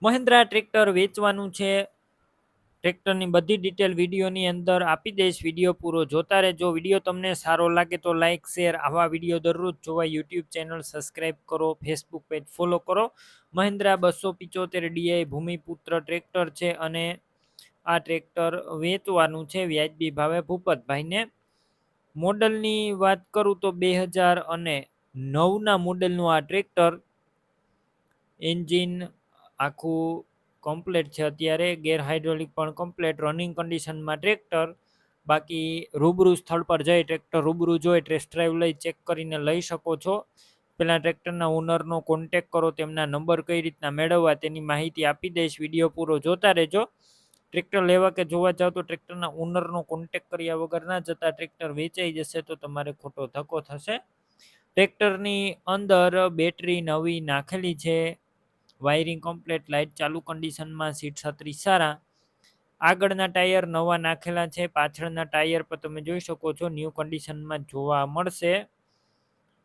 Mahindra tractor વેચવાનું છે. ટ્રેક્ટરની બધી ડિટેલ વિડીયોની અંદર આપી દઈશ. વિડીયો પૂરો જોતા રહેજો. વિડીયો તમને સારો લાગે તો લાઇક શેર. આવા વિડીયો દરરોજ જોવા યુટ્યુબ ચેનલ સબસ્ક્રાઈબ કરો, ફેસબુક પેજ ફોલો કરો. મહિન્દ્રા 275 ડીઆઈ ભૂમિપુત્ર ટ્રેક્ટર છે અને આ ટ્રેક્ટર વેચવાનું છે વ્યાજબી ભાવે ભૂપતભાઈને. મોડલની વાત કરું તો 2009ના મોડલનું આ ટ્રેક્ટર. એન્જિન આખું કમ્પ્લેટ છે અત્યારે, ગેર હાઇડ્રોલિક પણ કમ્પ્લેટ, રનિંગ કન્ડિશનમાં ટ્રેક્ટર. બાકી રૂબરૂ સ્થળ પર જઈ ટ્રેક્ટર રૂબરૂ જોઈ ટેસ્ટ ડ્રાઈવ લઈ ચેક કરીને લઈ શકો છો. પહેલાં ટ્રેક્ટરના ઓનરનો કોન્ટેક કરો, તેમના નંબર કઈ રીતના મેળવવા તેની માહિતી આપી દઈશ. વિડીયો પૂરો જોતા રહેજો. ટ્રેક્ટર લેવા કે જોવા જાવ તો ટ્રેક્ટરના ઓનરનો કોન્ટેક કર્યા વગર ના જતા. ટ્રેક્ટર વેચાઈ જશે તો તમારે ખોટો ધક્કો થશે. ટ્રેક્ટરની અંદર બેટરી નવી નાખેલી છે, વાયરિંગ કમ્પ્લેટ, લાઇટ ચાલુ કન્ડિશનમાં, સીટ છત્રી સારા. આગળના ટાયર નવા નાખેલા છે, પાછળના ટાયર પર તમે જોઈ શકો છો ન્યૂ કન્ડિશનમાં જોવા મળશે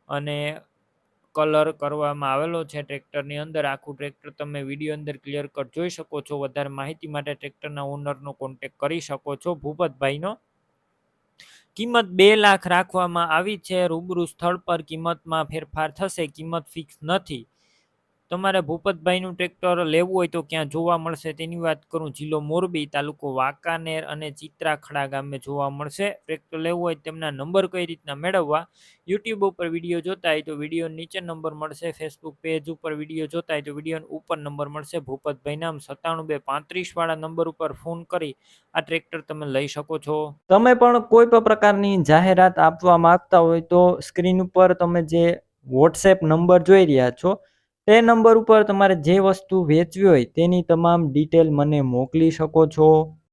અને કલર કરવામાં આવેલો છે ટ્રેક્ટરની અંદર. આખું ટ્રેક્ટર તમે વિડીયો અંદર ક્લિયર કટ જોઈ શકો છો. વધારે માહિતી માટે ટ્રેક્ટરના ઓનરનો કોન્ટેક કરી શકો છો ભૂપતભાઈનો. કિંમત 2 લાખ રાખવામાં આવી છે. રૂબરૂ સ્થળ પર કિંમતમાં ફેરફાર થશે, કિંમત ફિક્સ નથી. તમારે ભૂપતભાઈનું ટ્રેક્ટર લેવું હોય તો ક્યાં જોવા મળશે તેની વાત કરું. જિલ્લો મોરબી, તાલુકો વાંકાનેર અને ચિત્રાખડા ગામે જોવા મળશે. ટ્રેક્ટર લેવું હોય તેમના નંબર કઈ રીતના મેળવવા. યુટ્યુબ ઉપર વિડીયો જોતા હોય તો વિડીયો નીચે નંબર મળશે. ફેસબુક પેજ ઉપર વિડીયો જોતા હોય તો વિડીયો ઉપર નંબર મળશે. ભૂપતભાઈ નામ 97 235 વાળા નંબર ઉપર ફોન કરી આ ટ્રેક્ટર તમે લઈ શકો છો. તમે પણ કોઈ પણ પ્રકારની જાહેરાત આપવા માંગતા હોય તો સ્ક્રીન ઉપર તમે જે વોટ્સએપ નંબર જોઈ રહ્યા છો તે નંબર ઉપર તમારે જે વસ્તુ વેચવી હોય તેની તમામ ડિટેલ મને મોકલી શકો છો.